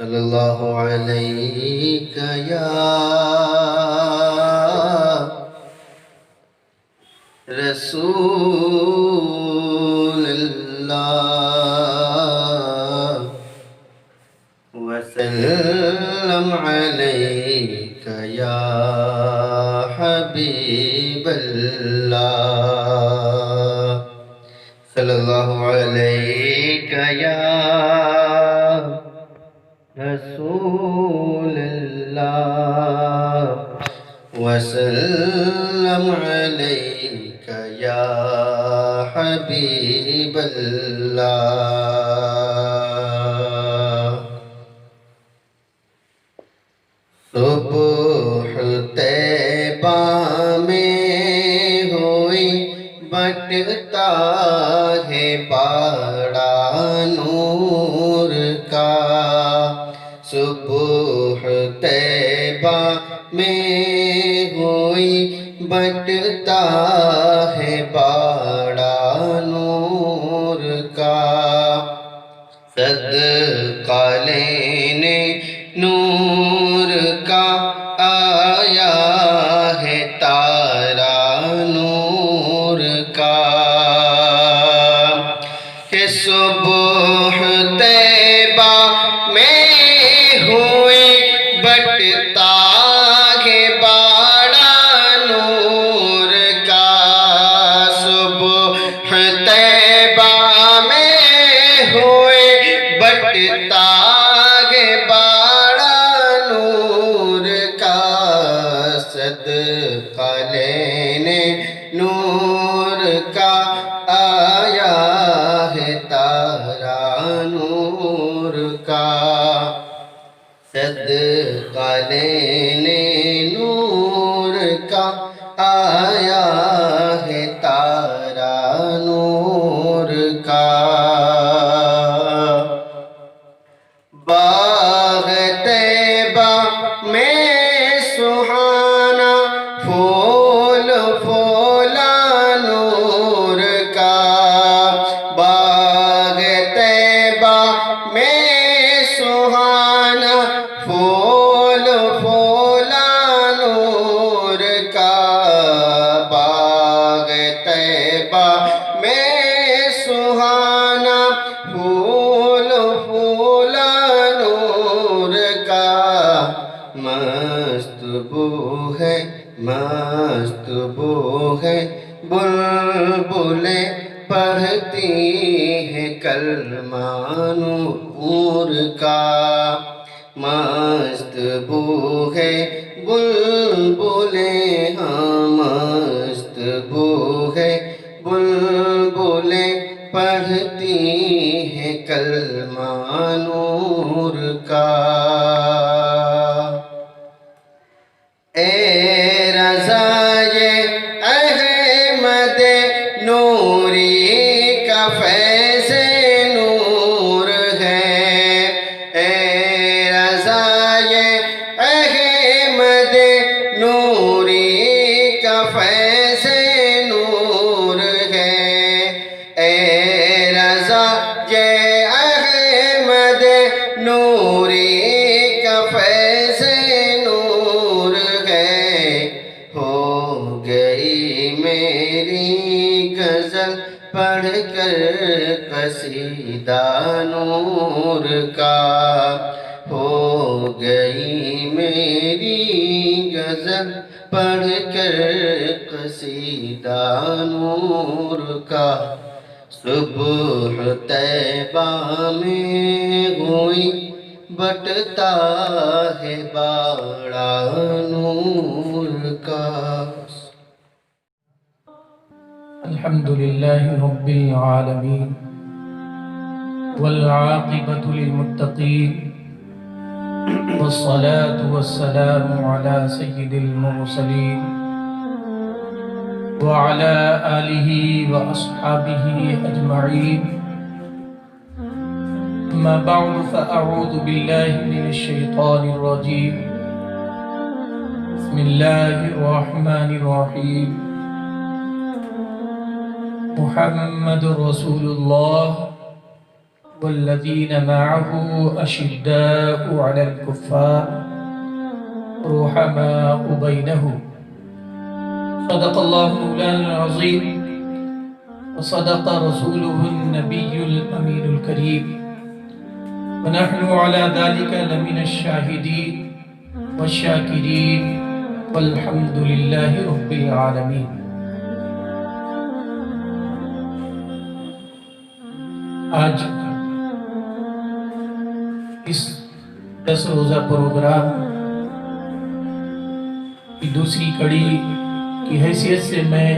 صلی اللہ علیہ یا رسول اللہ وسلم علیک یا حبیب اللہ صلی اللہ علیہ یا رسول اللہ وسلم علیک یا حبیب اللہ صبح طیبہ میں ہوئی بٹتا ہے باڑا نور کا صبح طیبہ میں ہوئی بٹتا ہے باڑا نور کا صدقہ لینے نور کا آیا ہے تارا نور کا کہ صبح طیبہ میں ہوئی بٹتا ہے باڑا نور کا صبح طیبہ میں ہوئی بٹتا ہے باڑا نور کا صدقہ لینے نور کا آیا ہے تارا نور کا صدقہ لینے نور کا آیا ہے تارا نور کا باغ طیبہ میں سہانا پھول پھولا نور کا باغ طیبہ میں سہانا پھول پھولا نور کا باغ طیبہ میں سہانا پھول پھولا نور کا مست بو ہے بلبلیں پڑھتی ہے کلمہ نور کا مست بو ہے بلبلیں مست بو ہے بلبلیں پڑھتی ہے کلمہ نور کا اے رضائے احمد نوری کا فیض نور ہے اے رضائے احمد نوری کا فیض نور ہے اے رضائے احمد نوری کا فیض نور ہے ہو گئی میری غزل پڑھ کر قصیدہ نور کا ہو گئی میری غزل پڑھ کر قصیدہ نور کا صبح طیبہ میں ہوئی بٹتا ہے باڑا نور کا الحمد لله رب العالمين والعاقبة للمتقين والصلاة والسلام على سيد المرسلين وعلى آله وأصحابه أجمعين أما بعد فأعوذ بالله من الشيطان الرجيم بسم الله الرحمن الرحيم محمد رسول الله والذين معه أشداء على الكفار رحماء بينهم. صدق الله مولانا العظيم وصدق رسوله النبي الأمين الكريم، ونحن على ذلك لمن الشاهدين والشاكرين والحمد لله رب العالمين. آج اس 10 روزہ پروگرام کی دوسری کڑی کی حیثیت سے میں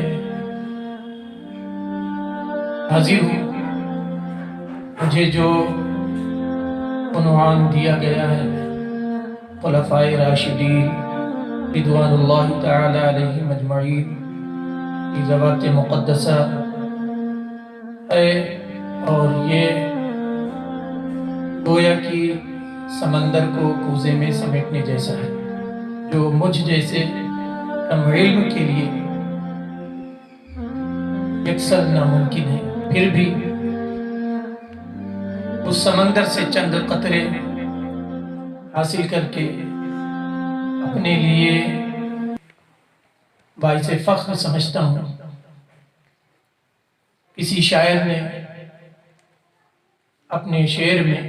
حاضر ہوں. مجھے جو عنوان دیا گیا ہے خلفائے راشدین رضوان اللہ تعالی علیہم اجمعین کی ذوات مقدسہ ہے، اور یہ گویا کہ سمندر کو کوزے میں سمیٹنے جیسا ہے، جو مجھ جیسے کم علم کے لیے یکسر ناممکن ہے. پھر بھی اس سمندر سے چند قطرے حاصل کر کے اپنے لیے باعث فخر سمجھتا ہوں. کسی شاعر نے اپنے شعر میں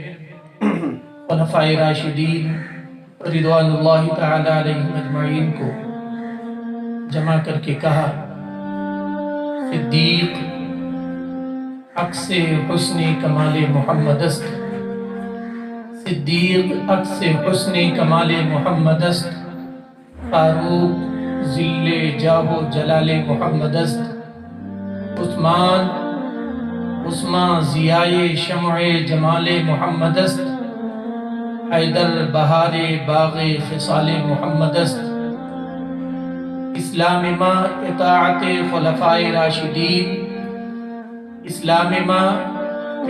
خلفائے راشدین رضوان اللہ تعالی علیہم اجمعین کو جمع کر کے کہا: صدیق عکس حسن کمال محمد است، صدیق عکس حسن کمال محمد است، فاروق ذل جاہ و جلال محمد است، عثمان ضیائے شمع جمال محمد است، حیدر بہار باغ خصال محمد است. اسلام ما اطاعت خلفائے راشدین، اسلام ما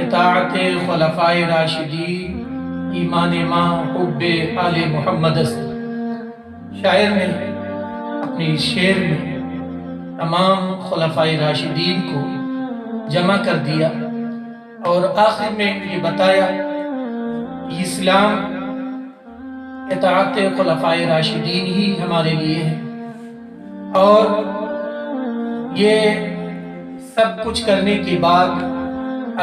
اطاعت خلفائے راشدین، ایمان ما حب آل محمد است. شاعر نے اپنی اس شعر میں تمام خلفائے راشدین کو جمع کر دیا اور آخر میں یہ بتایا کہ اسلام اطاعت خلفائے راشدین ہی ہمارے لیے ہے، اور یہ سب کچھ کرنے کے بعد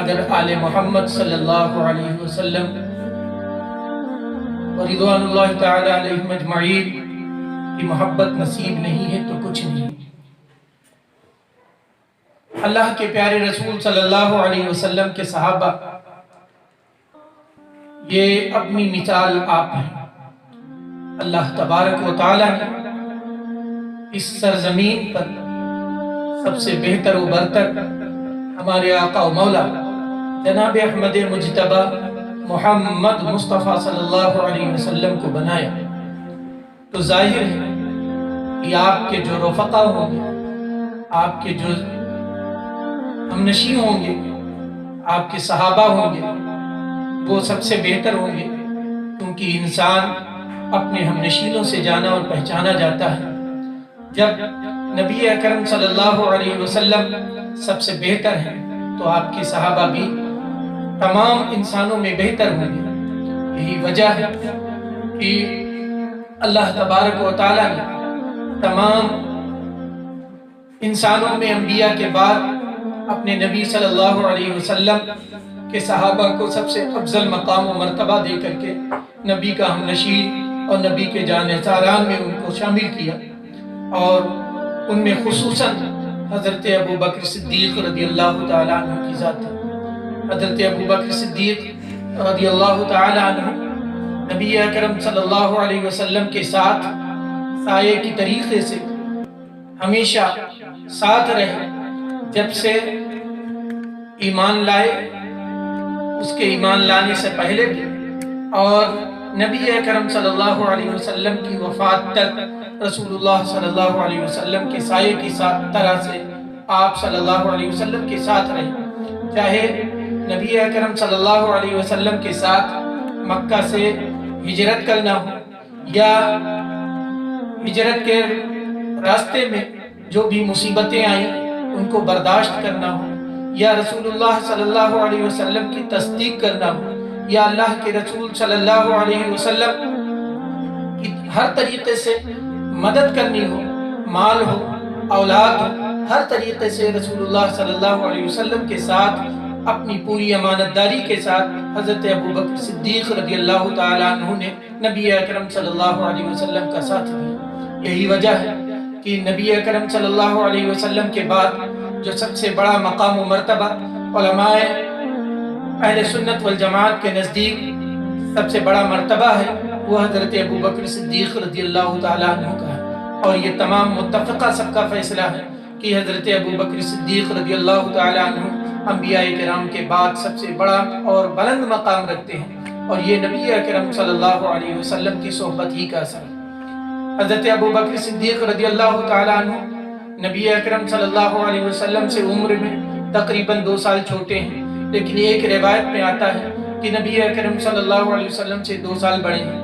اگر آل محمد صلی اللہ علیہ وسلم اور رضوان اللہ تعالی علیہم اجمعین کی محبت نصیب نہیں ہے تو کچھ نہیں. اللہ کے پیارے رسول صلی اللہ علیہ وسلم کے صحابہ یہ اپنی مثال آپ ہیں. اللہ تبارک و تعالی نے اس سرزمین پر سب سے بہتر و برتر ہمارے آقا و مولا جناب احمد مجتبی محمد مصطفیٰ صلی اللہ علیہ وسلم کو بنایا. تو ظاہر ہے کہ آپ کے جو رفقا ہوں گے، آپ کے جو ہمنشی ہوں گے، آپ کے صحابہ ہوں گے، وہ سب سے بہتر ہوں گے، کیونکہ انسان اپنے ہمنشینوں سے جانا اور پہچانا جاتا ہے. جب نبی اکرم صلی اللہ علیہ وسلم سب سے بہتر ہیں تو آپ کے صحابہ بھی تمام انسانوں میں بہتر ہوں گے. یہی وجہ ہے کہ اللہ تبارک و تعالیٰ نے تمام انسانوں میں انبیاء کے بعد اپنے نبی صلی اللہ علیہ وسلم کے صحابہ کو سب سے افضل مقام و مرتبہ دے کر کے نبی کا ہمنشین اور نبی کے جانثاران میں ان کو شامل کیا. اور ان میں خصوصاً حضرت ابوبکر صدیق رضی اللہ تعالیٰ عنہ کی ذات ہے. حضرت ابوبکر صدیق رضی اللہ تعالیٰ عنہ نبی اکرم صلی اللہ علیہ وسلم کے ساتھ سائے کی طریقے سے ہمیشہ ساتھ رہے. جب سے ایمان لائے، اس کے ایمان لانے سے پہلے بھی، اور نبی اکرم صلی اللہ علیہ وسلم کی وفات تک رسول اللہ صلی اللہ علیہ وسلم کے سائے کی طرح سے آپ صلی اللہ علیہ وسلم کے ساتھ رہے. چاہے نبی اکرم صلی اللہ علیہ وسلم کے ساتھ مکہ سے ہجرت کرنا ہو، یا ہجرت کے راستے میں جو بھی مصیبتیں آئیں ان کو برداشت کرنا ہو، یا رسول اللہ صلی اللہ علیہ وسلم کی تصدیق کرنا ہو، یا اللہ کے رسول صلی اللہ علیہ وسلم کی ہر طریقے سے مدد کرنی ہو، مال ہو، اولاد ہو، ہر طریقے سے رسول اللہ صلی اللہ علیہ وسلم کے ساتھ اپنی پوری امانت داری کے ساتھ حضرت ابوبکر صدیق رضی اللہ تعالیٰ عنہ نے نبی اکرم صلی اللہ علیہ وسلم کا ساتھ دیا۔ یہی وجہ ہے کہ نبی اکرم صلی اللہ علیہ وسلم کے بعد جو سب سے بڑا مقام و مرتبہ علماء اہل سنت والجماعت کے نزدیک سب سے بڑا مرتبہ ہے، وہ حضرت ابوبکر صدیق رضی اللہ تعالیٰ عنہ کا ہے۔ اور یہ تمام متفقہ سب کا فیصلہ ہے کہ حضرت ابوبکر صدیق رضی اللہ تعالیٰ عنہ انبیاء کرام کے بعد سب سے بڑا اور بلند مقام رکھتے ہیں، اور یہ نبی اکرم صلی اللہ علیہ وسلم کی صحبت ہی کا اثر ہے۔ حضرت ابوبکر صدیق رضی اللہ تعالیٰ عنہ نبی اکرم صلی اللہ علیہ وسلم سے عمر میں تقریباً 2 سال چھوٹے ہیں، لیکن ایک روایت میں آتا ہے کہ نبی اکرم صلی اللہ علیہ وسلم سے 2 سال بڑے ہیں۔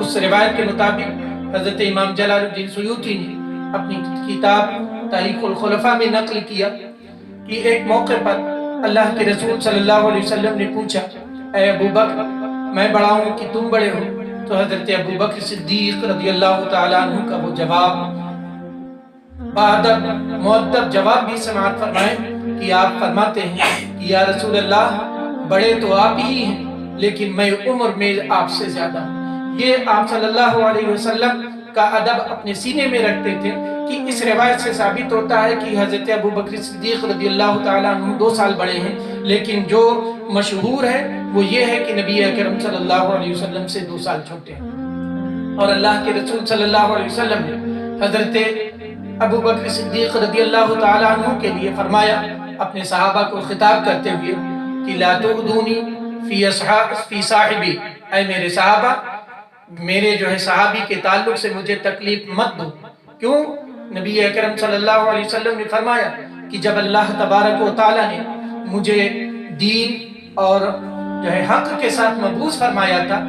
اس روایت کے مطابق حضرت امام جلال الدین سیوطی نے اپنی کتاب تاریخ الخلفاء میں نقل کیا کہ ایک موقع پر اللہ کے رسول صلی اللہ علیہ وسلم نے پوچھا، اے ابوبکر میں بڑا ہوں کہ تم بڑے ہو؟ تو حضرت ابوبکر صدیق رضی اللہ تعالیٰ عنہ کا وہ جواب، بادب مؤدب جواب بھی سماعت فرمائیں کہ آپ فرماتے ہیں کہ یا رسول اللہ بڑے تو آپ ہی ہیں، لیکن میں عمر میں آپ سے زیادہ ہوں۔ یہ آپ صلی اللہ علیہ وسلم کا ادب اپنے سینے میں رکھتے تھے کہ اس روایت سے ثابت ہوتا ہے کہ حضرت ابوبکر صدیق رضی اللہ تعالیٰ عنہ 2 سال بڑے ہیں، لیکن جو مشہور ہے وہ یہ ہے کہ نبی اکرم صلی اللہ علیہ وسلم سے 2 سال چھوٹے ہیں۔ اور اللہ کے رسول صلی اللہ علیہ وسلم نے حضرت ابوبکر صدیق رضی اللہ تعالیٰ عنہ کے لیے فرمایا اپنے صحابہ کو خطاب کرتے ہوئے کہ لا تؤذونی فی صاحبی، اے میرے صحابہ میرے جو ہے صحابی کے تعلق سے مجھے تکلیف مت دو۔ کیوں؟ نبی اکرم صلی اللہ علیہ وسلم نے فرمایا کہ جب اللہ تبارک و تعالیٰ نے مجھے دین اور جو ہے حق کے ساتھ مبعوث فرمایا تھا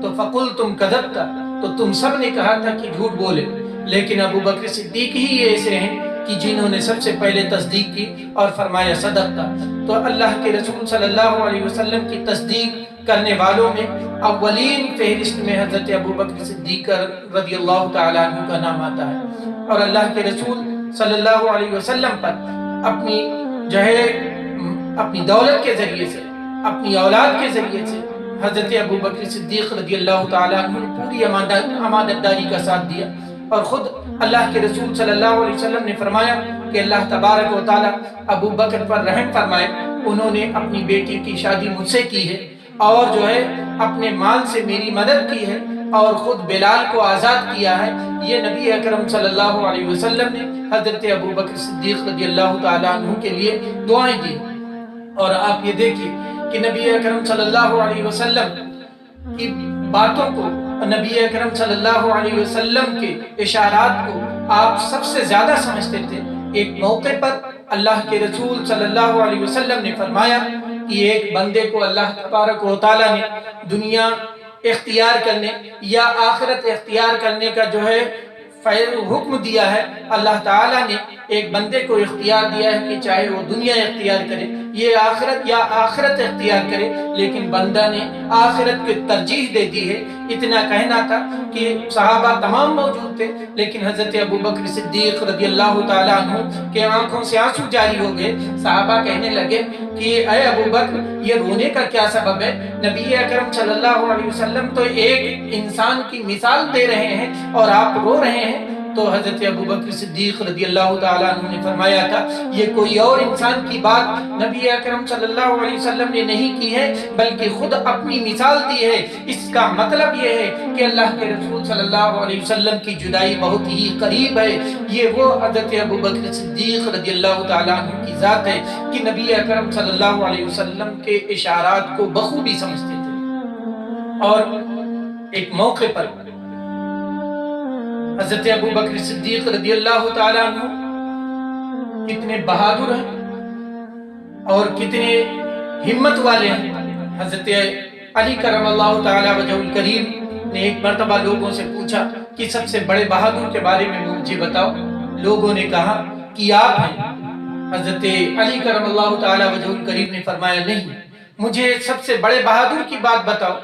تو فَقُلْتُمْ كَذَبْتَ، تو تم سب نے کہا تھا کہ جھوٹ بولے، لیکن ابوبکر صدیق ہی ایسے ہیں کہ جنہوں نے سب سے پہلے تصدیق کی اور فرمایا صدقتا۔ تو اللہ کے رسول صلی اللہ علیہ وسلم کی تصدیق کرنے والوں میں اولین فہرست میں حضرت ابوبکر صدیق رضی اللہ تعالیٰ عنہ کا نام آتا ہے۔ اور اللہ کے رسول صلی اللہ علیہ وسلم پر اپنی جو ہے اپنی دولت کے ذریعے سے، اپنی اولاد کے ذریعے سے حضرت ابوبکر صدیق رضی اللہ تعالیٰ عنہ نے پوری امانت داری کا ساتھ دیا، اور خود اللہ کے رسول صلی اللہ علیہ وسلم نے فرمایا کہ اللہ تبارک و تعالیٰ ابوبکر پر رحم فرمائے، انہوں نے اپنی بیٹی کی شادی مجھ سے کی ہے اور جو ہے اپنے مال سے میری مدد کی ہے اور خود بلال کو آزاد کیا ہے۔ یہ نبی اکرم صلی اللہ علیہ وسلم نے حضرت ابوبکر صدیق رضی اللہ تعالیٰ عنہ کے لیے دعائیں دی۔ اور آپ یہ دیکھیں کہ نبی اکرم صلی اللہ علیہ وسلم کی باتوں کو، نبی اکرم صلی اللہ علیہ وسلم کے اشارات کو آپ سب سے زیادہ سمجھتے تھے۔ ایک موقع پر اللہ کے رسول صلی اللہ علیہ وسلم نے فرمایا کہ ایک بندے کو اللہ تبارک و تعالیٰ نے دنیا اختیار کرنے یا آخرت اختیار کرنے کا جو ہے حکم دیا ہے۔ اللہ تعالیٰ نے ایک بندے کو اختیار دیا ہے کہ چاہے وہ دنیا اختیار کرے یہ آخرت یا آخرت اختیار کرے، لیکن بندہ نے آخرت کو ترجیح دے دی ہے۔ اتنا کہنا تھا کہ صحابہ تمام موجود تھے، لیکن حضرت ابوبکر صدیق رضی اللہ تعالیٰ عنہ کے آنکھوں سے آنسو جاری ہو گئے۔ صحابہ کہنے لگے کہ اے ابوبکر یہ رونے کا کیا سبب ہے؟ نبی اکرم صلی اللہ علیہ وسلم تو ایک انسان کی مثال دے رہے ہیں اور آپ رو رہے ہیں۔ تو حضرت ابوبکر صدیق رضی اللہ تعالیٰ عنہ نے فرمایا تھا یہ کوئی اور انسان کی بات نبی اکرم صلی اللہ علیہ وسلم نے نہیں کی ہے، بلکہ خود اپنی مثال دی ہے۔ اس کا مطلب یہ ہے کہ اللہ کے رسول صلی اللہ علیہ وسلم کی جدائی بہت ہی قریب ہے۔ یہ وہ حضرت ابوبکر صدیق رضی اللہ تعالیٰ عنہ کی ذات ہے کہ نبی اکرم صلی اللہ علیہ وسلم کے اشارات کو بخوبی سمجھتے تھے۔ اور ایک موقع پر حضرت ابوبکر صدیق رضی اللہ تعالیٰ عنہ کتنے بہادر ہیں اور کتنے ہمت والے ہیں۔ حضرت علی کرم اللہ تعالیٰ وجہ الکریم نے ایک مرتبہ لوگوں سے پوچھا کہ سب سے بڑے بہادر کے بارے میں مجھے بتاؤ۔ لوگوں نے کہا کہ آپ ہیں۔ حضرت علی کرم اللہ تعالی وجہہ کریم نے فرمایا نہیں، مجھے سب سے بڑے بہادر کی بات بتاؤ۔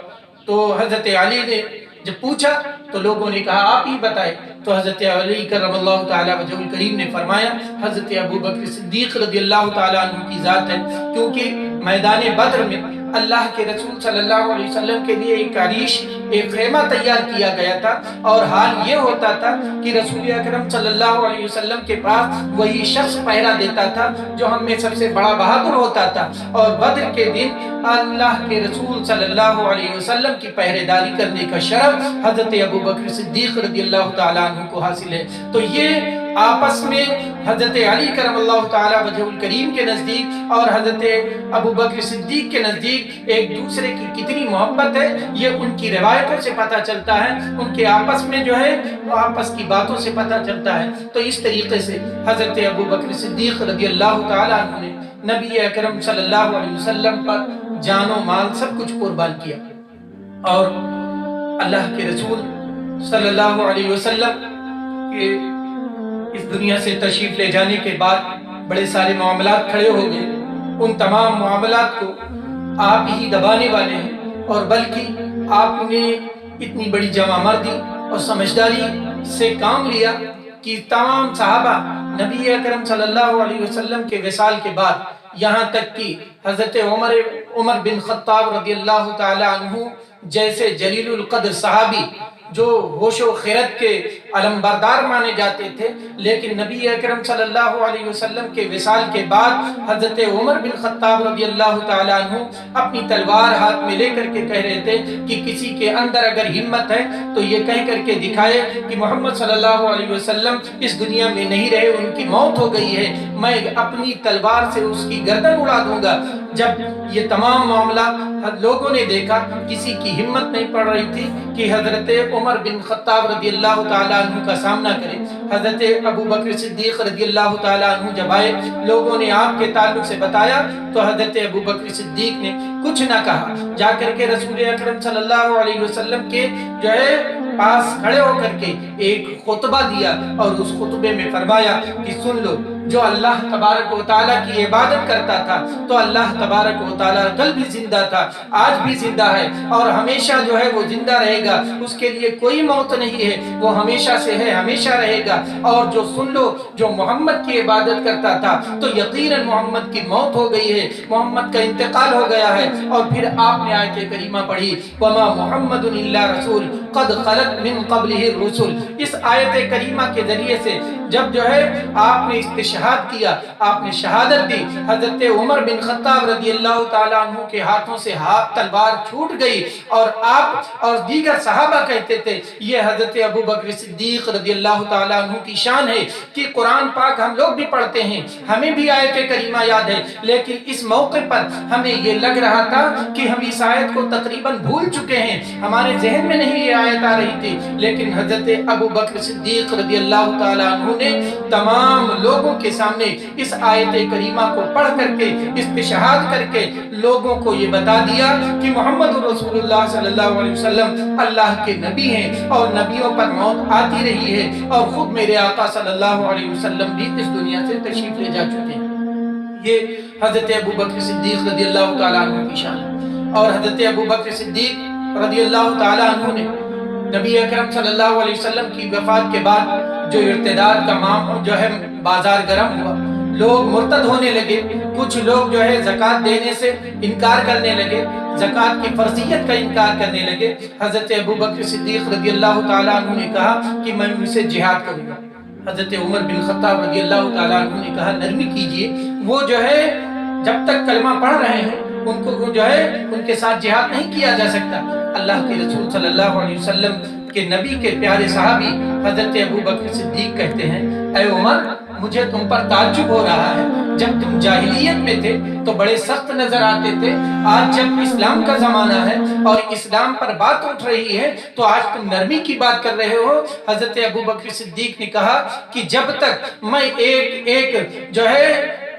تو حضرت علی نے جب پوچھا تو لوگوں نے کہا آپ ہی بتائے، تو حضرت علی کرم اللہ تعالی وجہہ کریم نے فرمایا حضرت ابو بکر صدیق رضی اللہ تعالی عنہ کی ذات ہے، کیونکہ میدان بدر میں اللہ کے رسول صلی اللہ علیہ وسلم کے لیے ایک عریش، ایک خیمہ تیار کیا گیا تھا، اور حال یہ ہوتا تھا کہ رسول اکرم صلی اللہ علیہ وسلم کے پاس وہی شخص پہرا دیتا تھا جو ہم میں سب سے بڑا بہادر ہوتا تھا، اور بدر کے دن اللہ کے رسول صلی اللہ علیہ وسلم کی پہرے داری کرنے کا شرف حضرت ابو بکر صدیق رضی اللہ تعالیٰ عنہ کو حاصل ہے۔ تو یہ آپس میں حضرت علی کرم اللہ تعالیٰ وجہ الکریم کے نزدیک اور حضرت ابو بکر صدیق کے نزدیک ایک دوسرے کی کتنی محبت ہے، یہ ان کی روایتوں سے پتہ چلتا ہے، ان کے آپس میں جو ہے وہ آپس کی باتوں سے پتہ چلتا ہے۔ تو اس طریقے سے حضرت ابو بکر صدیق رضی اللہ تعالیٰ عنہ نے نبی اکرم صلی اللہ علیہ وسلم پر جان و مال سب کچھ قربان کیا، اور اللہ کے رسول صلی اللہ علیہ وسلم کے اس دنیا سے تشریف لے جانے کے بعد بڑے سارے معاملات کھڑے ہو گئے، ان تمام معاملات کو آپ ہی دبانے والے ہیں، اور بلکہ آپ نے اتنی بڑی جمع مردی اور سمجھداری سے کام لیا کہ تمام صحابہ نبی اکرم صلی اللہ علیہ وسلم کے وصال کے بعد یہاں تک کہ حضرت عمر بن خطاب رضی اللہ تعالی عنہ جیسے جلیل القدر صحابی جو ہوش و خیرت کے علمبردار مانے جاتے تھے، لیکن نبی اکرم صلی اللہ علیہ وسلم کے وصال کے بعد حضرت عمر بن خطاب رضی اللہ تعالیٰ عنہ اپنی تلوار ہاتھ میں لے کر کے کہہ رہے تھے کہ کسی کے اندر اگر ہمت ہے تو یہ کہہ کر کے دکھائے کہ محمد صلی اللہ علیہ وسلم اس دنیا میں نہیں رہے، ان کی موت ہو گئی ہے، میں اپنی تلوار سے اس کی گردن اڑا دوں گا۔ جب یہ تمام معاملہ لوگوں نے دیکھا، کسی کی ہمت نہیں پڑ رہی تھی کہ حضرت عمر بن خطاب رضی اللہ تعالیٰ عنہ کا سامنا کرے۔ حضرت ابو بکر صدیق رضی اللہ تعالیٰ عنہ جب آئے، لوگوں نے آپ کے تعلق سے بتایا تو حضرت ابو بکر صدیق نے کچھ نہ کہا، جا کر کے رسول اکرم صلی اللہ علیہ وسلم کے جو ہے پاس کھڑے ہو کر کے ایک خطبہ دیا، اور اس خطبے میں فرمایا کہ سن لو، جو اللہ تبارک و تعالیٰ کی عبادت کرتا تھا تو اللہ تبارک و تعالیٰ کل بھی زندہ تھا، آج بھی زندہ ہے، اور ہمیشہ جو ہے وہ زندہ رہے گا، اس کے لیے کوئی موت نہیں ہے، وہ ہمیشہ سے ہے، ہمیشہ رہے گا۔ اور جو سن لو، جو محمد کی عبادت کرتا تھا تو یقیناً محمد کی موت ہو گئی ہے، محمد کا انتقال ہو گیا ہے۔ اور پھر آپ نے آیت کریمہ پڑھی وَمَا مُحَمَّدٌ إِلَّا رَسُولٌ قَدْ خَلَتْ مِن قَبْلِهِ الرُّسُلُ۔ اس آیت کریمہ کے ذریعے سے جب جو ہے آپ نے استشہاد کیا، آپ نے شہادت دی، حضرت عمر بن خطاب رضی اللہ تعالیٰ عنہ کے ہاتھوں سے تلوار چھوٹ گئی، اور آپ اور دیگر صحابہ کہتے تھے یہ حضرت ابو بکر صدیق رضی اللہ تعالیٰ عنہ کی شان ہے کہ قرآن پاک ہم لوگ بھی پڑھتے ہیں، ہمیں بھی آیت کریمہ یاد ہے، لیکن اس موقع پر ہمیں یہ لگ رہا تھا کہ ہم اس آیت کو تقریباً بھول چکے ہیں، ہمارے ذہن میں نہیں یہ آیت آ رہی تھی، لیکن حضرت ابو بکر صدیق رضی اللہ تعالیٰ عنہ نے تمام لوگوں کے سامنے اس آیت کریمہ کو پڑھ کر کے استشہاد کر کے لوگوں کو یہ بتا دیا کہ محمد رسول اللہ صلی اللہ علیہ وسلم اللہ کے نبی ہیں، اور نبیوں پر موت آتی رہی ہے، اور خود میرے آقا صلی اللہ علیہ وسلم بھی اس دنیا سے تشریف لے جا چکے ہیں۔ یہ حضرت ابو بکر صدیق رضی اللہ تعالیٰ عنہ کی شان ہے۔ اور حضرت ابو بکر صدیق رضی اللہ تعالیٰ عنہ نے نبی اکرم صلی اللہ علیہ وسلم کی وفات کے بعد جو ارتداد کا معاملہ جو ہے بازار گرم ہوا، لوگ مرتد ہونے لگے، کچھ لوگ جو ہے زکوٰۃ دینے سے انکار کرنے لگے، زکوٰۃ کی فرضیت کا انکار کرنے لگے۔ حضرت ابو بکر صدیق رضی اللہ تعالیٰ عنہ نے کہا کہ میں ان سے جہاد کروں گا۔ حضرت عمر بن خطاب رضی اللہ تعالیٰ عنہ نے کہا نرمی کیجئے، وہ جو ہے جب تک کلمہ پڑھ رہے ہیں ان کو جو ہے ان کے ساتھ جہاد نہیں کیا جا سکتا۔ اللہ کے رسول صلی اللہ علیہ وسلم کے نبی کے پیارے صحابی حضرت ابو بکر صدیق کہتے ہیں اے عمر، مجھے تم پر تعجب ہو رہا ہے، جب تم جاہلیت میں تھے تو بڑے سخت نظر آتے تھے، آج جب اسلام کا زمانہ ہے اور اسلام پر بات اٹھ رہی ہے تو آج تم نرمی کی بات کر رہے ہو۔ حضرت ابو بکر صدیق نے کہا کہ جب تک میں ایک جو ہے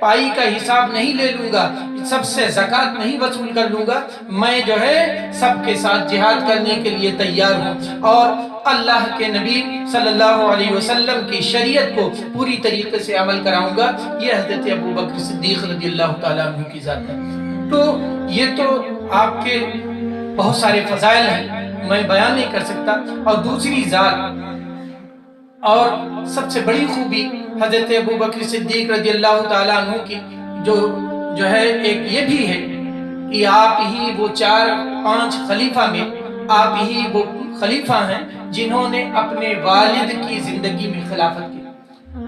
پائی کا حساب نہیں لے لوں گا، سب سے زکوٰۃ نہیں وصول کر لوں گا، میں جو ہے سب کے ساتھ جہاد کرنے کے لیے تیار ہوں، اور اللہ کے نبی صلی اللہ علیہ وسلم کی شریعت کو پوری طریقے سے عمل کراؤں گا۔ یہ حضرت ابو بکر صدیق رضی اللہ تعالیٰ عنہ کی ذات ہے۔ تو یہ تو آپ کے بہت سارے فضائل ہیں، میں بیان نہیں کر سکتا۔ اور دوسری ذات اور سب سے بڑی خوبی حضرت ابو بکر صدیق رضی اللہ تعالیٰ عنہ کی جو ہے ایک یہ بھی ہے کہ آپ ہی وہ 4-5 خلیفہ میں آپ ہی وہ خلیفہ ہیں جنہوں نے اپنے والد کی زندگی میں خلافت کی۔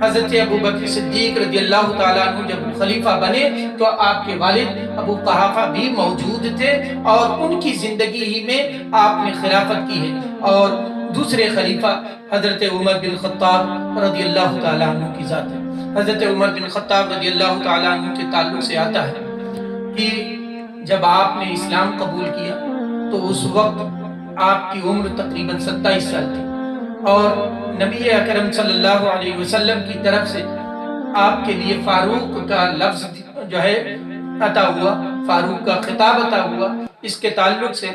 حضرت ابو بکر صدیق رضی اللہ تعالیٰ عنہ جب خلیفہ بنے تو آپ کے والد ابو قحافہ بھی موجود تھے، اور ان کی زندگی ہی میں آپ نے خلافت کی ہے۔ اور دوسرے خلیفہ حضرت عمر بن خطاب رضی اللہ تعالیٰ عنہ کی ذات ہے۔ حضرت عمر بن خطاب رضی اللہ تعالیٰ عنہ کے تعلق سے آتا ہے کہ جب آپ نے اسلام قبول کیا تو اس وقت آپ کی عمر تقریباً 27 سال تھی، اور نبی اکرم صلی اللہ علیہ وسلم کی طرف سے آپ کے لیے فاروق کا لفظ جو ہے عطا ہوا، فاروق کا خطاب عطا ہوا۔ اس کے تعلق سے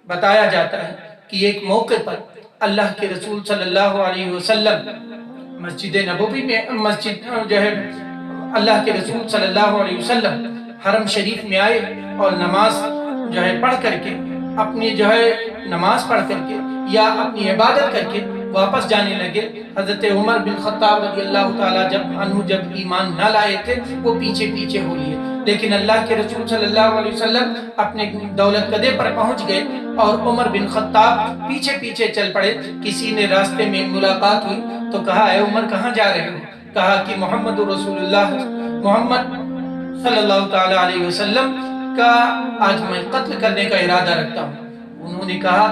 بتایا جاتا ہے کہ ایک موقع پر اللہ کے رسول صلی اللہ علیہ وسلم مسجد نبوی میں جو ہے اللہ کے رسول صلی اللہ علیہ وسلم حرم شریف میں آئے اور نماز جو ہے پڑھ کر کے اپنی جو ہے نماز پڑھ کر کے یا اپنی عبادت کر کے واپس جانے لگے۔ حضرت عمر بن خطاب رضی اللہ تعالیٰ جب ایمان نہ لائے تھے وہ پیچھے پیچھے ہو لیے، لیکن اللہ کے رسول صلی اللہ علیہ وسلم اپنے دولت قدے پر پہنچ گئے اور عمر بن خطاب پیچھے پیچھے چل پڑے۔ کسی نے راستے میں ملاقات ہوئی تو کہا اے عمر کہاں جا رہے ہو؟ کہا کہ محمد رسول اللہ محمد صلی اللہ تعالیٰ علیہ وسلم کا آج میں قتل کرنے کا ارادہ رکھتا ہوں۔ انہوں نے کہا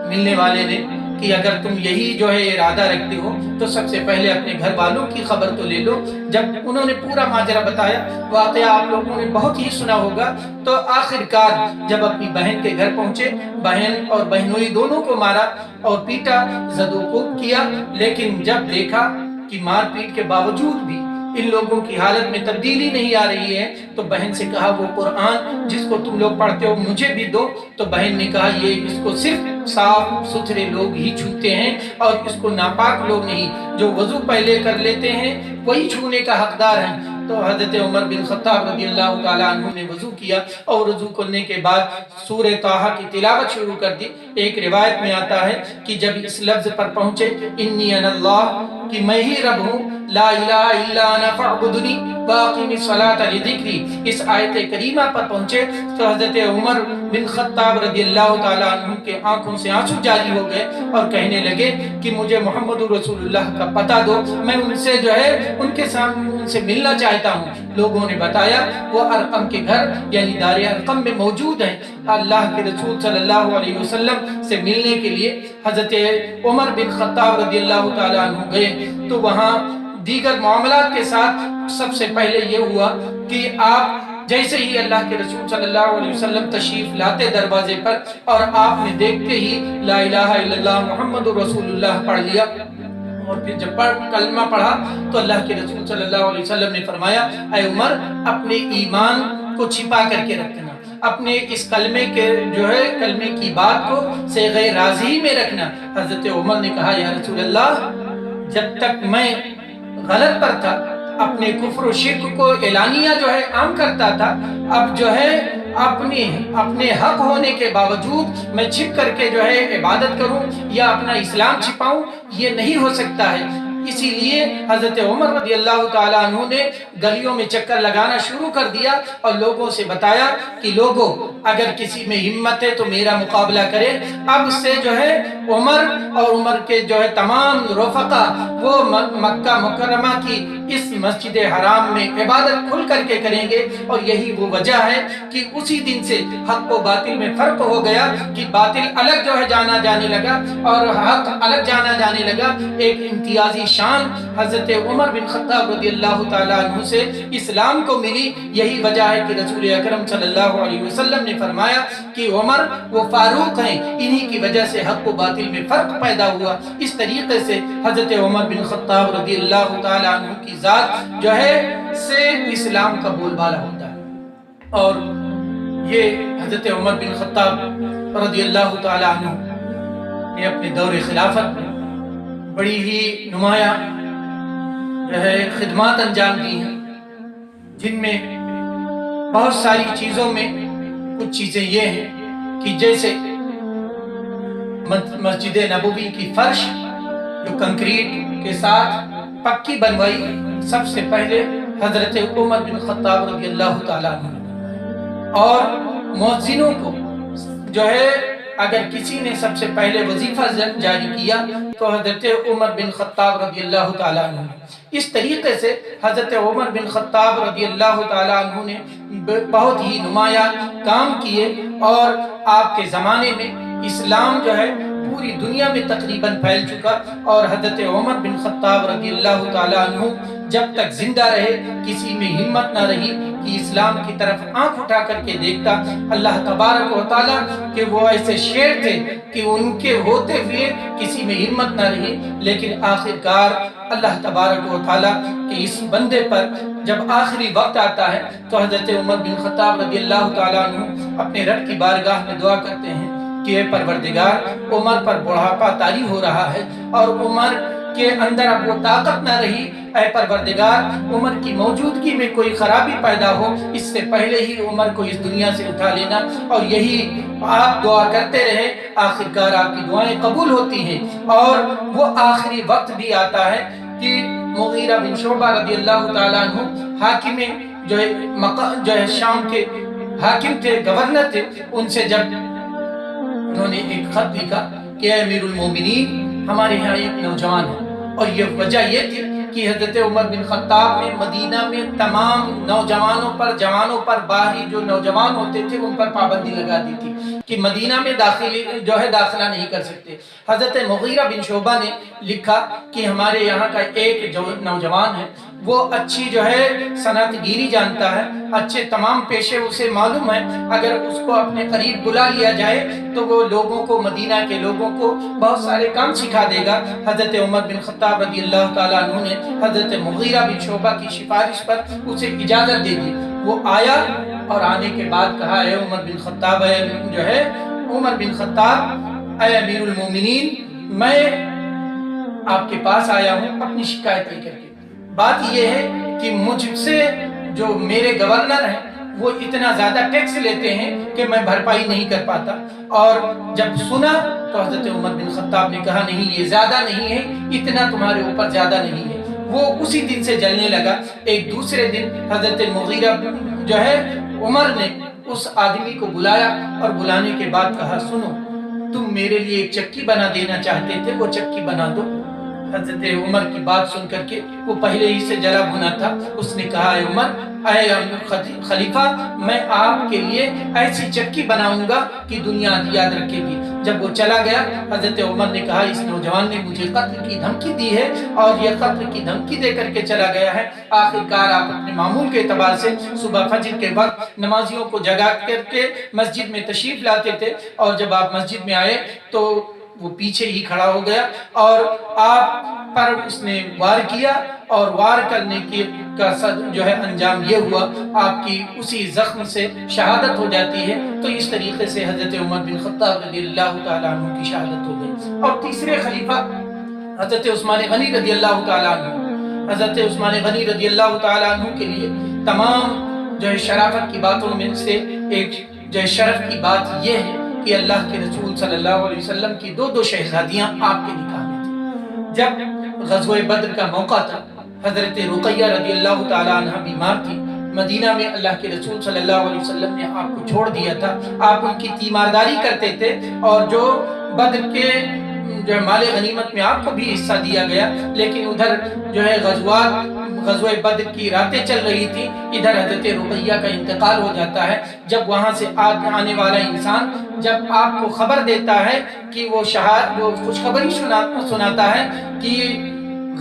ملنے والے نے کہ اگر تم یہی جو ہے ارادہ رکھتے ہو تو سب سے پہلے اپنے گھر والوں کی خبر تو لے لو۔ جب انہوں نے پورا ماجرا بتایا، واقعہ آپ لوگوں نے بہت ہی سنا ہوگا، تو آخر کار جب اپنی بہن کے گھر پہنچے، بہن اور بہنوئی دونوں کو مارا اور پیٹا، زد و کوب کیا، لیکن جب دیکھا کہ مار پیٹ کے باوجود بھی ان لوگوں کی حالت میں تبدیلی نہیں آ رہی ہے تو بہن سے کہا وہ قرآن جس کو تم لوگ پڑھتے ہو مجھے بھی دو۔ تو بہن نے کہا یہ اس کو صرف صاف ستھرے لوگ ہی چھوتے ہیں اور اس کو ناپاک لوگ نہیں، جو وضو پہلے کر لیتے ہیں وہی چھونے کا حقدار ہیں۔ تو حضرت عمر بن خطاب رضی اللہ تعالیٰ عنہ نے وضو کیا اور وضو کرنے کے بعد سورہ طٰہٰ کی تلاوت شروع کر دی۔ ایک روایت میں آتا ہے کہ جب اس لفظ پر پہنچے انی انا اللہ، کہ میں ہی رب ہوں، لا الہ الا انا فاعبدنی واقم الصلاۃ لذکری، اس آیت کریمہ پر پہنچے تو حضرت عمر بن خطاب رضی اللہ تعالیٰ عنہ کے آنکھوں سے آنسو جاری ہو گئے اور کہنے لگے کہ مجھے محمد رسول اللہ کا پتہ دو، میں ان سے جو ہے ان کے سامنے ان سے ملنا چاہتا ہوں۔ لوگوں نے بتایا وہ ارقم کے گھر یعنی دار ارقم میں موجود ہیں۔ اللہ کے رسول صلی اللہ علیہ وسلم سے ملنے کے لیے حضرت عمر بن خطاب رضی اللہ تعالیٰ عنہ گئے تو وہاں دیگر معاملات کے ساتھ سب سے پہلے یہ ہوا کہ آپ جیسے ہی اللہ کے رسول صلی اللہ علیہ وسلم تشریف لاتے دروازے پر اور آپ نے دیکھتے ہی لا الہ الا اللہ محمد رسول اللہ پڑھ لیا، اور پھر جب کلمہ پڑھا تو اللہ کے رسول صلی اللہ علیہ وسلم نے فرمایا اے عمر اپنے ایمان کو چھپا کر کے رکھنا، اپنے اس کلمے کے جو ہے کلمے کی بات کو صیغہ راضی میں رکھنا۔ حضرت عمر نے کہا یا رسول اللہ جب تک میں غلط پر تھا اپنے کفر و شرک کو اعلانیہ جو ہے عام کرتا تھا، اب جو ہے اپنے حق ہونے کے باوجود میں چھپ کر کے جو ہے عبادت کروں یا اپنا اسلام چھپاؤں، یہ نہیں ہو سکتا ہے۔ اسی لیے حضرت عمر رضی اللہ تعالیٰ عنہ نے گلیوں میں چکر لگانا شروع کر دیا اور لوگوں سے بتایا کہ لوگوں اگر کسی میں ہمت ہے تو میرا مقابلہ کرے۔ اب سے جو ہے عمر اور عمر کے جو ہے تمام رفقا وہ مکہ مکرمہ کی اس مسجد حرام میں عبادت کھل کر کے کریں گے، اور یہی وہ وجہ ہے کہ اسی دن سے حق و باطل میں فرق ہو گیا کہ باطل الگ جو ہے جانا جانے لگا اور حق الگ جانا جانے لگا۔ ایک امتیازی شان حضرت عمر بن خطاب رضی اللہ تعالیٰ عنہ سے اسلام کو ملی۔ یہی وجہ ہے کہ رسول اکرم صلی اللہ علیہ وسلم نے فرمایا کہ عمر وہ فاروق ہیں، انہی کی وجہ سے حق و باطل میں فرق پیدا ہوا۔ اس طریقے سے حضرت عمر بن خطاب رضی اللہ تعالیٰ عنہ کی ذات جو ہے سے اسلام کا بول بالا ہوتا ہے۔ اور یہ حضرت عمر بن خطاب رضی اللہ تعالیٰ عنہ نے اپنے دور خلافت میں بڑی ہی نمایاں جو ہے خدمات انجام دی ہیں، جن میں بہت ساری چیزوں میں کچھ چیزیں یہ ہیں کہ جیسے مسجد نبوی کی فرش جو کنکریٹ کے ساتھ پکی بنوائی سب سے پہلے حضرت عمر بن خطاب رضی اللہ تعالیٰ عنہ نے، اور مؤذنوں کو جو ہے اگر کسی نے سب سے پہلے وظیفہ جاری کیا تو حضرت عمر بن خطاب رضی اللہ تعالیٰ عنہ نے۔ اس طریقے سے حضرت عمر بن خطاب رضی اللہ تعالیٰ عنہ نے بہت ہی نمایاں کام کیے، اور آپ کے زمانے میں اسلام جو ہے پوری دنیا میں تقریباً پھیل چکا، اور حضرت عمر بن خطاب رضی اللہ تعالیٰ عنہ جب تک زندہ رہے کسی میں ہمت نہ رہی کہ اسلام کی طرف آنکھ اٹھا کر کے دیکھتا۔ اللہ تبارک و تعالیٰ کہ وہ ایسے شیر تھے کہ ان کے ہوتے ہوئے کسی میں ہمت نہ رہی، لیکن آخرکار اللہ تبارک و تعالیٰ کہ اس بندے پر جب آخری وقت آتا ہے تو حضرت عمر بن خطاب رضی اللہ تعالیٰ عنہ اپنے رب کی بارگاہ میں دعا کرتے ہیں کہ اے پروردگار، عمر پر بڑھاپا طاری ہو رہا ہے اور عمر کے اندر اب وہ طاقت نہ رہی، اے پروردگار عمر کی موجودگی میں کوئی خرابی پیدا ہو اس سے پہلے ہی عمر کو اس دنیا سے اٹھا لینا۔ اور یہی آپ دعا کرتے رہے، آخرکار آپ کی دعائیں قبول ہوتی ہیں، اور وہ آخری وقت بھی آتا ہے کہ مغیرہ بن شعبہ رضی اللہ تعالیٰ عنہ حاکم جو ہے شام کے حاکم تھے، گورنر تھے، ان سے جب انہوں نے ایک خط لکھا کہ اے امیر المومنین، ہمارے یہاں ایک نوجوان ہے، اور یہ وجہ یہ تھی کہ حضرت عمر بن خطاب نے مدینہ میں تمام نوجوانوں پر، جوانوں پر، باہری جو نوجوان ہوتے تھے ان پر پابندی لگا دی تھی کہ مدینہ میں داخلہ نہیں کر سکتے۔ حضرت مغیرہ بن شعبہ نے لکھا کہ ہمارے یہاں کا ایک جو نوجوان ہے وہ اچھی جو ہے صنعت گیری جانتا ہے، اچھے تمام پیشے اسے معلوم ہے، اگر اس کو اپنے قریب بلا لیا جائے تو وہ لوگوں کو، مدینہ کے لوگوں کو بہت سارے کام سکھا دے گا۔ حضرت عمر بن خطاب رضی اللہ تعالیٰ عنہ نے حضرت مغیرہ بن شعبہ کی سفارش پر اسے اجازت دے دی۔ وہ آیا اور آنے کے بعد کہا اے عمر بن خطاب، عمر بن خطاب، اے امیر المومنین، میں آپ کے پاس آیا ہوں اپنی شکایت لے کر کے۔ بات یہ ہے کہ مجھ سے جو میرے گورنر ہیں وہ اتنا زیادہ ٹیکس لیتے ہیں کہ میں بھرپائی نہیں کر پاتا۔ اور جب سنا تو حضرت عمر بن خطاب نے کہا نہیں، یہ زیادہ نہیں ہے، اتنا تمہارے اوپر زیادہ نہیں ہے۔ وہ اسی دن سے جلنے لگا۔ ایک دوسرے دن حضرت مغیرہ جو ہے عمر نے اس آدمی کو بلایا، اور بلانے کے بعد کہا سنو، تم میرے لیے ایک چکی بنا دینا چاہتے تھے، وہ چکی بنا دو۔ حضرت عمر کی بات سن کر کے، وہ پہلے ہی سے جلا بھنا تھا، اس نے کہا اے عمر، اے خلیفہ، میں آپ کے لیے ایسی چکی بناؤں گا کہ دنیا یاد رکھے گی۔ جب وہ چلا گیا، حضرت عمر نے کہا اس نوجوان نے مجھے قتل کی دھمکی دی ہے، اور یہ قتل کی دھمکی دے کر کے چلا گیا ہے۔ آخرکار آپ اپنے معمول کے اعتبار سے صبح فجر کے وقت نمازیوں کو جگا کر کے مسجد میں تشریف لاتے تھے، اور جب آپ مسجد میں آئے تو وہ پیچھے ہی کھڑا ہو گیا، اور آپ پر اس نے وار کیا، اور وار کرنے کا جو ہے انجام یہ ہوا، آپ کی اسی زخم سے شہادت ہو جاتی ہے۔ تو اس طریقے سے حضرت عمر بن خطاب رضی اللہ تعالیٰ عنہ کی شہادت ہو گئی۔ اور تیسرے خلیفہ حضرت عثمان غنی رضی اللہ تعالیٰ عنہ، حضرت عثمان غنی رضی اللہ تعالیٰ عنہ کے لیے تمام جو ہے شرافت کی باتوں میں سے ایک جو ہے شرف کی بات یہ ہے کہ اللہ کے رسول صلی اللہ علیہ وسلم کی دو شہزادیاں آپ کے نکاح میں تھیں۔ جب غزوہ بدر کا موقع تھا، حضرت رقیہ رضی اللہ تعالیٰ عنہ بیمار تھی، مدینہ میں اللہ کے رسول صلی اللہ علیہ وسلم نے آپ کو چھوڑ دیا تھا، آپ ان کی تیمارداری کرتے تھے، اور جو بدر کے جو مال غنیمت میں آپ کو بھی حصہ دیا گیا، لیکن ادھر جو ہے غزوہ بدر کی راتیں چل رہی تھی، ادھر حضرت رقیہ کا انتقال ہو جاتا ہے۔ جب وہاں سے آنے والا انسان جب آپ کو خبر دیتا ہے کہ وہ خوشخبری سناتا ہے کہ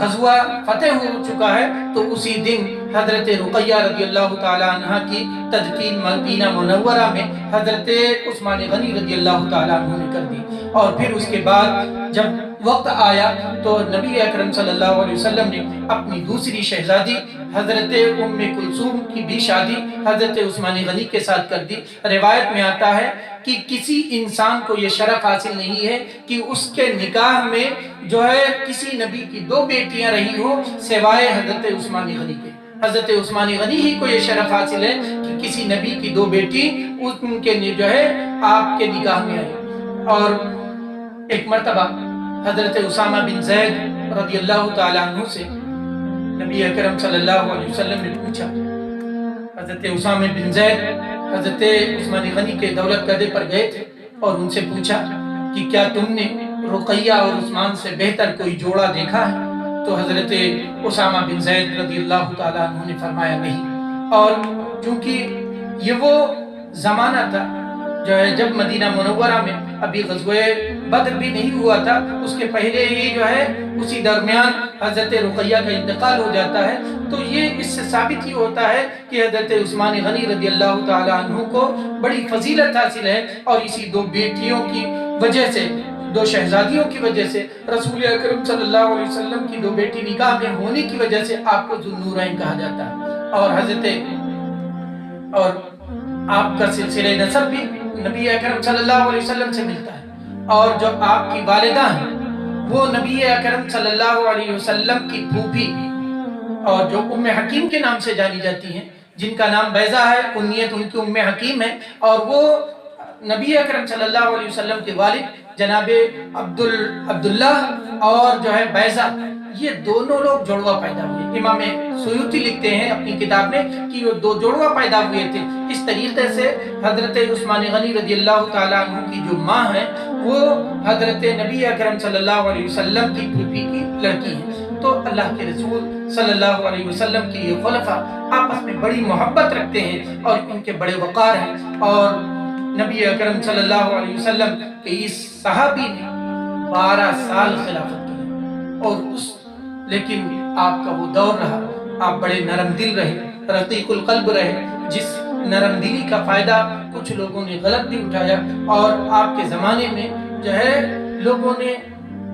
غزوہ فتح ہو چکا ہے تو اسی دن حضرت رقیہ رضی اللہ تعالی عنہ کی تدفین مدینہ منورہ میں حضرت عثمان غنی رضی اللہ تعالی عنہ نے کر دی. اور پھر اس کے بعد جب وقت آیا تو نبی اکرم صلی اللہ علیہ وسلم نے اپنی دوسری شہزادی حضرت ام کلثوم کی بھی شادی حضرت عثمان غنی کے ساتھ کر دی. روایت میں آتا ہے کہ کسی انسان کو یہ شرف حاصل نہیں ہے کہ اس کے نکاح میں جو ہے کسی نبی کی 2 بیٹیاں رہی ہو سوائے حضرت عثمان غنی کے. حضرت عثمان غنی ہی کو یہ شرف حاصل ہے کہ کسی نبی کی 2 بیٹی ان کے جو ہے آپ کے نکاح میں آئی. اور ایک مرتبہ حضرت اسامہ بن زید رضی اللہ تعالی عنہ سے نبی اکرم صلی اللہ علیہ وسلم نے پوچھا. حضرت اسامہ بن زید حضرت عثمان غنی کے دولت گدے پر گئے تھے اور ان سے پوچھا کہ کیا تم نے رقیہ اور عثمان سے بہتر کوئی جوڑا دیکھا ہے؟ تو حضرت اسامہ بن زید رضی اللہ تعالی عنہ نے فرمایا نہیں. اور چونکہ یہ وہ زمانہ تھا جو ہے جب مدینہ منورہ میں ابھی غزوہ بدر بھی نہیں ہوا تھا، اس کے پہلے ہی جو ہے اسی درمیان حضرت رقیہ کا انتقال ہو جاتا ہے. تو یہ اس سے ثابت ہی ہوتا ہے کہ حضرت عثمان غنی رضی اللہ تعالی عنہ کو بڑی فضیلت حاصل ہے. اور اسی 2 بیٹیوں کی وجہ سے، 2 شہزادیوں کی وجہ سے، رسول اکرم صلی اللہ علیہ وسلم کی 2 بیٹی نکاح میں ہونے کی وجہ سے آپ کو ذو النورین کہا جاتا ہے. اور آپ کا سلسلہ نسب بھی نبی اکرم صلی اللہ علیہ وسلم سے ملتا ہے. اور جو آپ کی والدہ ہیں وہ نبی اکرم صلی اللہ علیہ وسلم کی پھوپھی اور جو ام حکیم کے نام سے جانی جاتی ہیں، جن کا نام بیضہ ہے، کنیت ان کی ام حکیم ہے. اور وہ نبی اکرم صلی اللہ علیہ وسلم کے والد جناب عبداللہ اور جو ہے بیضہ، یہ دونوں لوگ جڑوا پیدا ہوئے. امام سیوطی لکھتے ہیں اپنی کتاب میں کہ وہ 2 جڑوا پیدا ہوئے تھے. اس طریقے سے حضرت عثمان غنی رضی اللہ تعالیٰ عنہ کی جو ماں ہے وہ حضرت نبی اکرم صلی اللہ علیہ وسلم کی پھوپھی کی لڑکی ہے. تو اللہ کے رسول صلی اللہ علیہ وسلم کی یہ خلفاء آپس میں بڑی محبت رکھتے ہیں اور ان کے بڑے وقار ہیں. اور نبی اکرم صلی اللہ علیہ وسلم کے اس صحابی نے 12 سال خلافت کی اور لیکن آپ کا وہ دور رہا، آپ بڑے نرم دل رہے، رقیق القلب رہے، جس نرم دلی کا فائدہ کچھ لوگوں نے غلط بھی اٹھایا. اور آپ کے زمانے میں جو ہے لوگوں نے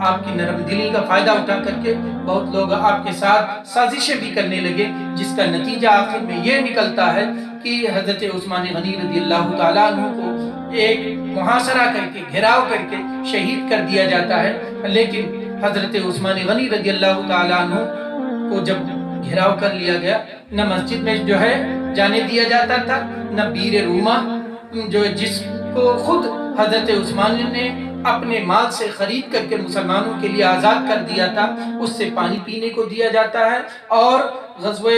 آپ کی نرم دلی کا فائدہ اٹھا کر کے بہت لوگ آپ کے ساتھ سازشیں بھی کرنے لگے، جس کا نتیجہ آخر میں یہ نکلتا ہے کہ حضرت عثمان غنی رضی اللہ تعالیٰ عنہ کو ایک محاصرہ کر کے، گھیراؤ کر کے شہید کر دیا جاتا ہے. لیکن حضرت عثمان غنی رضی اللہ تعالیٰ عنہ کو جب گھیراؤ کر لیا گیا، نہ مسجد میں جو ہے جانے دیا جاتا تھا، نہ بیر رومہ جو جس کو خود حضرت عثمان نے اپنے مال سے خرید کر کے مسلمانوں کے لیے آزاد کر دیا تھا، اس سے پانی پینے کو دیا جاتا ہے. اور غزوہ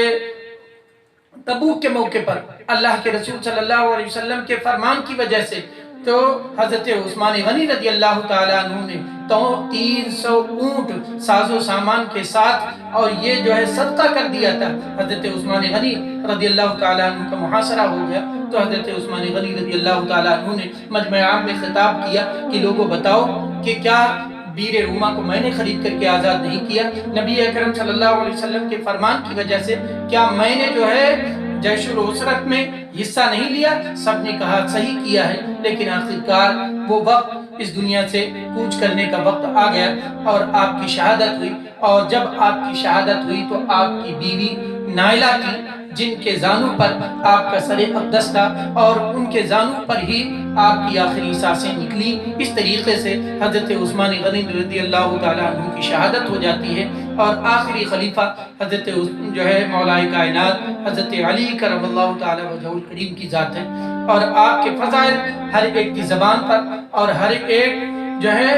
تبوک کے موقع پر اللہ کے رسول صلی اللہ علیہ وسلم کے فرمان کی وجہ سے تو حضرت عثمان غنی رضی اللہ تعالیٰ عنہ نے 300 اونٹ ساز و سامان کے ساتھ اور یہ جو ہے صدقہ کر دیا تھا. حضرت عثمان غنی رضی اللہ تعالیٰ عنہ کا محاصرہ ہو گیا تو حضرت عثمان غنی رضی اللہ تعالیٰ عنہ نے مجمع عام میں خطاب کیا کہ لوگوں بتاؤ کہ کیا بیر روما کو میں نے خرید کر کے آزاد نہیں کیا؟ نبی اکرم صلی اللہ علیہ وسلم کے فرمان کی وجہ سے کیا میں نے جو ہے جیش العسرت میں حصہ نہیں لیا؟ سب نے کہا صحیح کیا ہے. لیکن آخرکار وہ وقت اس دنیا سے کوچ کرنے کا وقت آ گیا اور آپ کی شہادت ہوئی. اور جب آپ کی شہادت ہوئی تو آپ کی بیوی نائلہ کی، جن کے زانوں پر آپ کا سر اقدس تھا اور ان کے زانوں پر ہی آپ کی آخری سانسیں نکلی. اس طریقے سے حضرت عثمان غنی رضی اللہ تعالیٰ عنہ کی شہادت ہو جاتی ہے اور آخری خلیفہ حضرت جو ہے مولا کائنات حضرت علی کرم اللہ تعالیٰ وجہ الکریم کی ذات ہے. اور آپ کے فضائل ہر ایک کی زبان پر اور ہر ایک جو ہے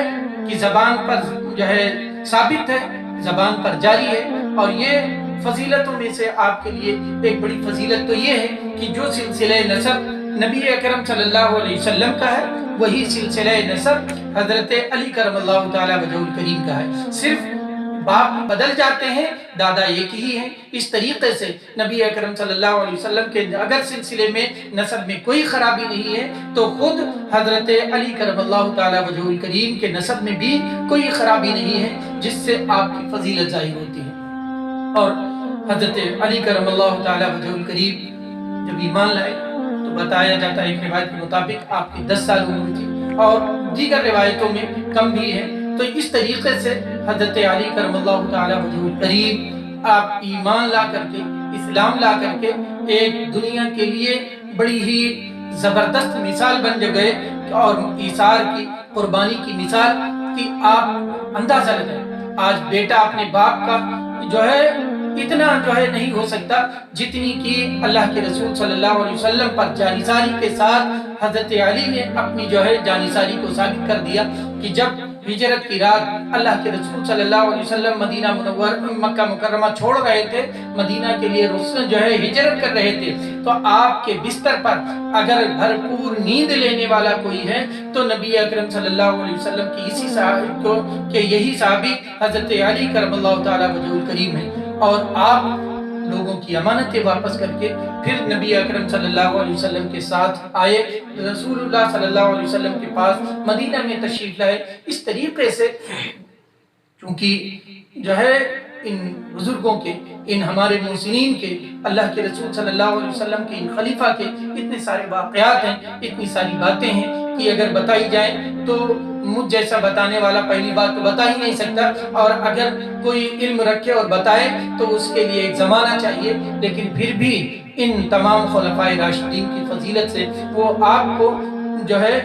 کی زبان پر جو ہے ثابت ہے، زبان پر جاری ہے. اور یہ فضیلتوں میں سے آپ کے لیے ایک بڑی فضیلت تو یہ ہے کہ جو سلسلہ نسب نبی اکرم صلی اللہ علیہ وسلم کا ہے وہی سلسلہ نسب حضرت علی کرم اللہ تعالیٰ وجہ الکریم کا ہے. صرف باپ بدل جاتے ہیں، دادا ایک ہی ہیں۔ اس طریقے سے نبی اکرم صلی اللہ علیہ وسلم کے اگر سلسلے میں نسب میں کوئی خرابی نہیں ہے تو خود حضرت علی کرم اللہ تعالیٰ وجہ الکریم کے نسب میں بھی کوئی خرابی نہیں ہے جس سے آپ کی فضیلت ظاہر ہوتی ہے۔ اور حضرت علی کرم اللہ تعالیٰ وجہ الکریم جب ایمان لائے تو بتایا جاتا ہے ایک روایت کے مطابق آپ کی 10 سال عمر تھی، اور دیگر روایتوں میں کم بھی ہے۔ تو اس طریقے سے حضرت علی کرم اللہ تعالیٰ وجہ الکریم آپ ایمان لا کر کے، اسلام لا کر کے ایک دنیا کے لیے بڑی ہی زبردست مثال بن گئے، اور ایثار کی، قربانی کی مثال کہ آپ اندازہ لگائیں آج بیٹا اپنے باپ کا جو ہے اتنا جو ہے نہیں ہو سکتا جتنی کہ اللہ کے رسول صلی اللہ علیہ وسلم پر جانثاری کے ساتھ حضرت علی نے اپنی جو ہے جانثاری کو ثابت کر دیا کہ جب ہجرت کی رات اللہ کے رسول صلی اللہ علیہ وسلم مدینہ منور مکہ مکرمہ چھوڑ رہے تھے، مدینہ کے لیے رسول جو ہے ہجرت کر رہے تھے، تو آپ کے بستر پر اگر بھرپور نیند لینے والا کوئی ہے تو نبی اکرم صلی اللہ علیہ وسلم کی اسی صحابی کو کہ یہی صحابی حضرت علی کرم اللہ تعالیٰ وجہ الکریم ہے۔ اور آپ لوگوں کی امانتیں واپس کر کے پھر نبی اکرم صلی اللہ علیہ وسلم کے ساتھ آئے، رسول اللہ صلی اللہ علیہ وسلم کے پاس مدینہ میں تشریف لائے۔ اس طریقے سے چونکہ جو ہے ان بزرگوں کے، ان ہمارے محسنین کے، اللہ کے رسول صلی اللہ علیہ وسلم کے، ان خلیفہ کے اتنے سارے واقعات ہیں، اتنی ساری باتیں ہیں کہ اگر بتائی جائیں تو مجھ جیسا بتانے والا پہلی بات تو بتا ہی نہیں سکتا، اور اگر کوئی علم رکھے اور بتائے تو اس کے لیے ایک زمانہ چاہیے، لیکن پھر بھی ان تمام خلفائے راشدین کی فضیلت سے وہ آپ کو جو ہے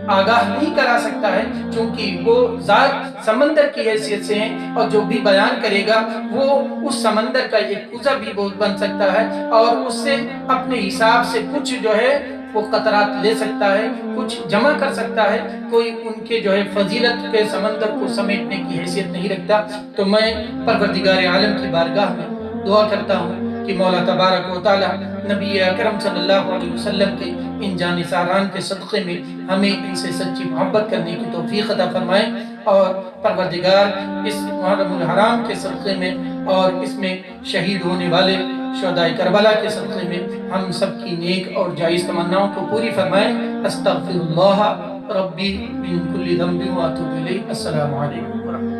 آگاہ نہیں کرا سکتا ہے، چونکہ وہ ذات سمندر کی حیثیت سے ہیں، اور جو بھی بیان کرے گا وہ اس سمندر کا ایک کوزہ بھی بن سکتا ہے، اور اس سے اپنے حساب سے کچھ جو ہے وہ قطرات لے سکتا ہے، کچھ جمع کر سکتا ہے، کوئی ان کے جو ہے فضیلت کے سمندر کو سمیٹنے کی حیثیت نہیں رکھتا۔ تو میں پروردگار عالم کی بارگاہ میں دعا کرتا ہوں کہ مولا تبارک و تعالی نبی اکرم صلی اللہ علیہ وسلم کے ان جانثاران کے صدقے میں ہمیں ان سے سچی محبت کرنے کی توفیق عطا فرمائے، اور پروردگار اس محرم الحرام کے صدقے میں اور اس میں شہید ہونے والے شہداء کربلا کے صدقے میں ہم سب کی نیک اور جائز تمناؤں کو پوری فرمائے۔ استغفر اللہ ربی من کل ذنب واتوب الیہ۔ السلام علیکم ورحمۃ اللہ۔